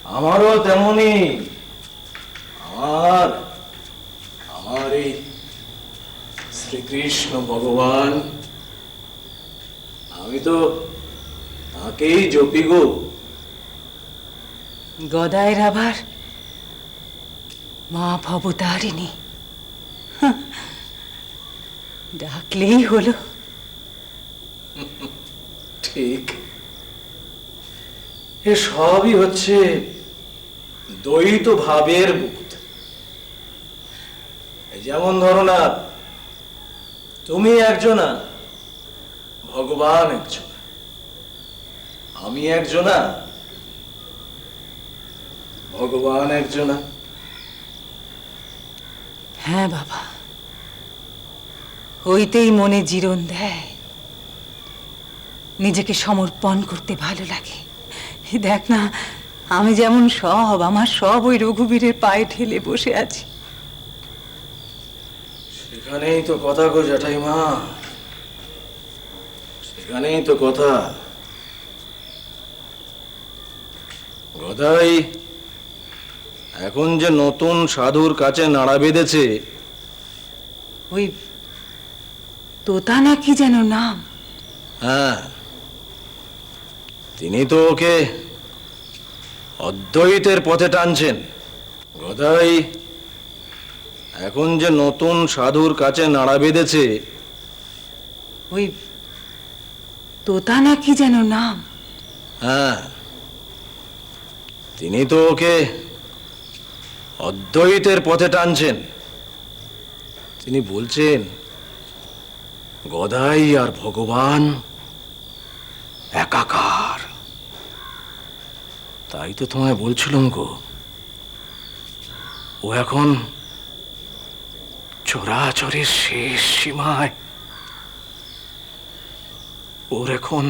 আমারও তেমনই। আমার আমার এই শ্রীকৃষ্ণ ভগবান, আমি তো তাকেই জপি গো। গদায়ের আবার মা ভবতারিণী, ডাকলেই হলো। ঠিক, এ সবই হচ্ছে দ্বৈত ভাবের বোধ। যেমন ধরো না, তুমি একজনা, ভগবান একজনা, আমি একজনা, ভগবান একজনা। হ্যাঁ বাবা, হইতেই মনে জীরণ দেয়, নিজেকে সমর্পণ করতে ভালো লাগে। দেখ না, আমি যেমন সব, আমার সব ওই রঘুবীরের পায়ে ঠেলে বসে আছি। সেখানেই তো কথা গো জ্যাঠাইমা, সেখানেই তো কথা। গদাই এখন যে নতুন সাধুর কাছে নাড়া বেঁধেছে, ওই তোতা না কি যেন নাম? হ্যাঁ, তিনি তো ওকে অদ্বৈতের পথে টানছেন। গদাই এখন যে নতুন সাধুর কাছে নাড়া বেঁধেছে, ওই তোতা না কি যেন নাম? হ্যাঁ, তিনি তো ওকে অদ্বৈতের পথে টানছেন। তিনি বলছেন গদাই আর ভগবান একাকার। তাই তো তোমায় বলছিলাম গো, ও এখন চরাচরের শেষ সীমায়। ওর এখন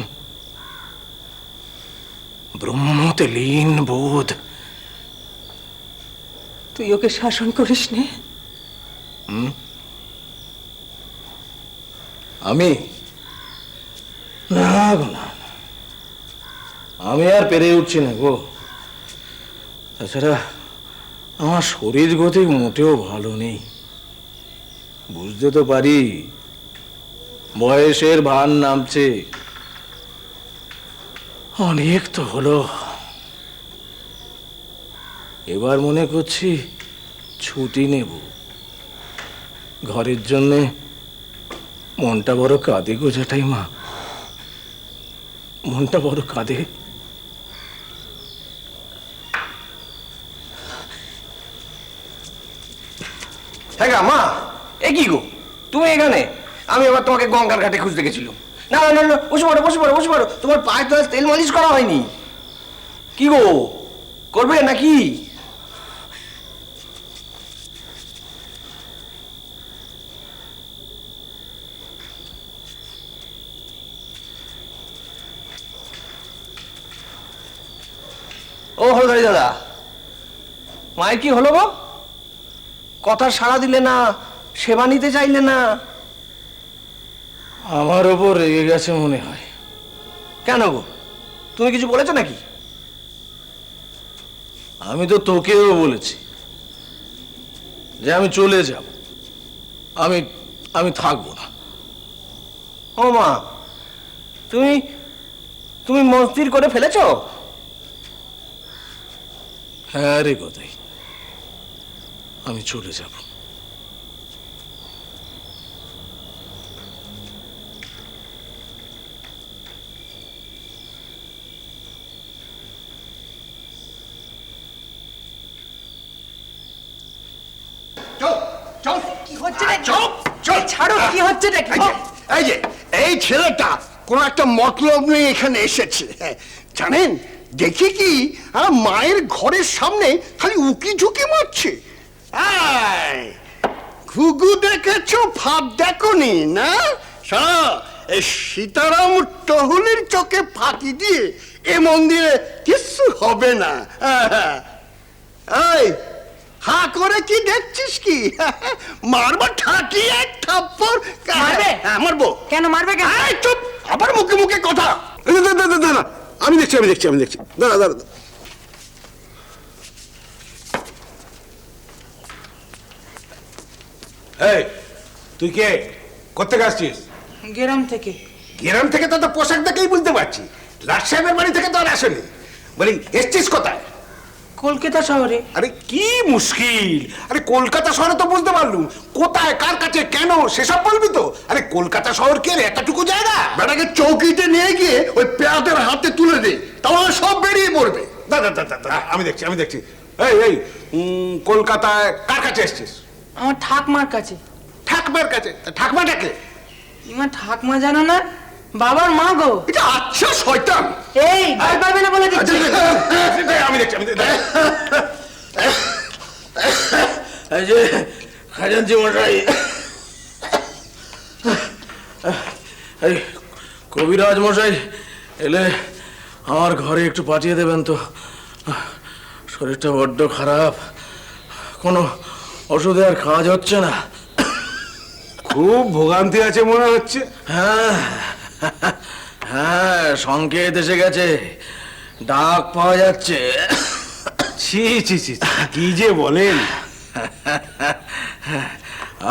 ব্রহ্মতে লীন বোধ। তুই ওকে শাসন করিস নে। আমি না গো, না, আমি আর পেরে উঠছি না গো। তাছাড়া আমার শরীর গতি মোটেও ভালো নেই। বুঝতে তো পারি বয়সের ভার নামছে, অনেক তো হলো। এবার মনে করছি ছুটি নেব। ঘরের জন্যে মনটা বড় কাঁদে গো জ্যাঠাইমা, মনটা বড় কাঁদে। হ্যাঁ গা মা, এ কি গো তুমি এখানে? আমি এবার তোমাকে গঙ্গার ঘাটে খুঁজতে গেছিলাম। না না না, বসে পড়ো বসে পড়ো বসে পড়ো। তোমার পায়ে তো আজ তেল মালিশ করা হয়নি। কি গো, করবে নাকি? ও হলদারি দাদা, মায়ের কি হলো গো? কথা সাড়া দিলে না, সেবা নিতে চাইলে না। আমার ওপর রেগে গেছে মনে হয়। কেন গো, তুমি কিছু বলেছো নাকি? আমি তো তোকেও বলেছি যে আমি চলে যাব, আমি আমি থাকবো না। ও মা, তুমি তুমি মস্তির করে ফেলেছো? হ্যাঁ রে গদাই, আমি চলে যাব। এই ছেলেটা কোন একটা মতলব নিয়ে এখানে এসেছে জানেন। দেখি কি মায়ের ঘরের সামনে খালি উকি ঝুঁকি মারছে। ঘুঘু দেখেছো, ফাঁদ দেখোনি না? এই সীতারাম টহুলির চোখে ফাঁকি দিয়ে এ মন্দিরে কিছু হবে না। এই হা করে কি দেখছিস কি? মারবা ঠাকিয়ে থাপ্পড়। মারবে? মারবো। কেন মারবে? কেন? চুপ, আবার মুখে মুখে কথা। দাঁড়া, আমি দেখছি দাঁড়া দাঁড়া। এই তুই কে কোথেকে আসছিস? গ্রাম থেকে। গ্রাম থেকে তো পোশাক দেখেই বুঝতে পারছি। লাট সাহেবের বাড়ি থেকে তো আর আসেনি। বলি এসছিস কোথায়? কলকাতা শহরে। আরে কি মুশকিল! আরে কলকাতা শহরে তো বুঝতে পারলুম, কোথায়, কার কাছে, কেন সেসব বলবি তো। আরে কলকাতা শহর কি আর এতটুকু জায়গা? বেটাকে চৌকিতে নিয়ে গিয়ে ওই পেয়াদের হাতে তুলে দে, তাহলে সব বেরিয়ে পড়বে। দাদা দাদা দাদা আমি দেখছি। এই কলকাতায় কার কাছে এসছিস? আমার ঠাকমার কাছে। ঠাকমার কাছে? ঠাকমাটাকে? আমার ঠাকমা জানো না? বাবার মা গো। এটা আচ্ছা শয়তান। এই ভয় পাবে না বলে দিচ্ছি। আমি দেখছি। এই যে খাজাঞ্চি মশাই, এই কবিরাজ মশাই এলে আমার ঘরে একটু পাঠিয়ে দেবেন তো। শরীরটা বড্ড খারাপ, কোনো ওষুধে আর কাজ হচ্ছে না। খুব ভোগান্তি আছে মনে হচ্ছে। হ্যাঁ হ্যাঁ, সংকেত এসে গেছে, ডাক পাওয়া যাচ্ছে। ছি ছি ছি, কি যে বলেন।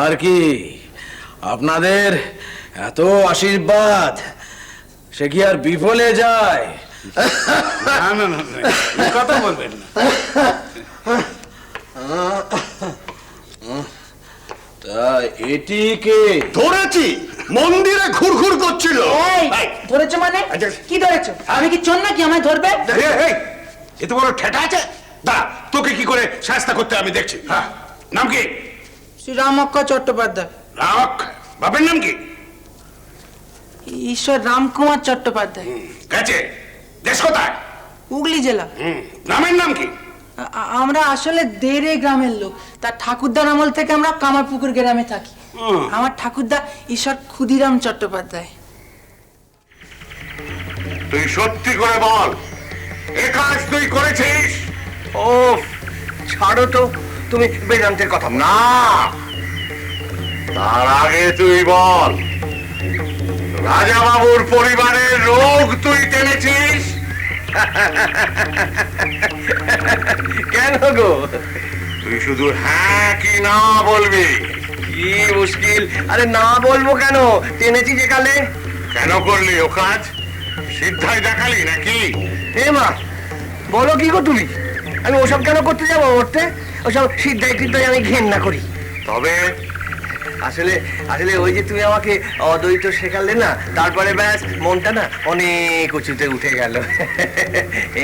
আর কি আপনাদের এত আশীর্বাদ, সে কি আর বিফলে যায়? না না না, এই কথা বলবেন না। তা এটিকে ধরেছি, মন্দিরে ঘুরঘুর করছিল। এই ধরেছো মানে? আচ্ছা। কি ধরেছো? আমি কি চোর নাকি আমায় ধরবে? এত বড় ঠেটা আছে? দাঁড়া, তোকে কি করে শাস্তা করতে আমি দেখছি। হ্যাঁ, নাম কি? শ্রী রামক্কা চট্টোপাধ্যায়। রামক। বাপের নাম কি? ঈশ্বর রামকুমার চট্টোপাধ্যায়। গেছে। দেশ কোথায়? হুগলি জেলা। গ্রামের নাম কি? আমরা আসলে দেড়ে গ্রামের লোক। তার ঠাকুরদার আমল থেকে আমরা কামারপুকুর গ্রামে থাকি। আমার ঠাকুরদা ঈশ্বর ক্ষুদিরাম চট্টোপাধ্যায়। তুই সত্যি করে বল, এ কাজ তুই করেছিস? ও ছাড়ো তো, তুমি বেদান্তের কথা বলো। না, তার আগে তুই বল, রাজা বাবুর পরিবারের রোগ তুই টেনেছিস? কেন গো? তুই শুধু হ্যাঁ কি না বলবি। কি মুশকিল! আরে না বলবো কেন, টেনেছি যে কালে। কেন করলি ও কাজ? সিদ্ধাই দেখালি নাকি? এ মা, বলো কি গো তুমি? আমি ওসব কেন করতে যাবো? করতে ওসব সিদ্ধাই টিদ্ধাই আমি ঘেন্না করি। তবে আসলে আসলে ওই যে তুমি আমাকে অদ্বৈত শেখালে না, তারপরে ব্যাস মনটা না অনেক উঁচুতে উঠে গেল।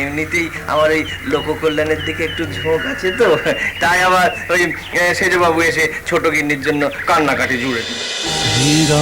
এমনিতেই আমার ওই লোককল্যাণের দিকে একটু ঝোঁক আছে তো, তাই আবার ওই সেজবাবু এসে ছোট গিন্নির জন্য কান্নাকাটি জুড়ে দিল।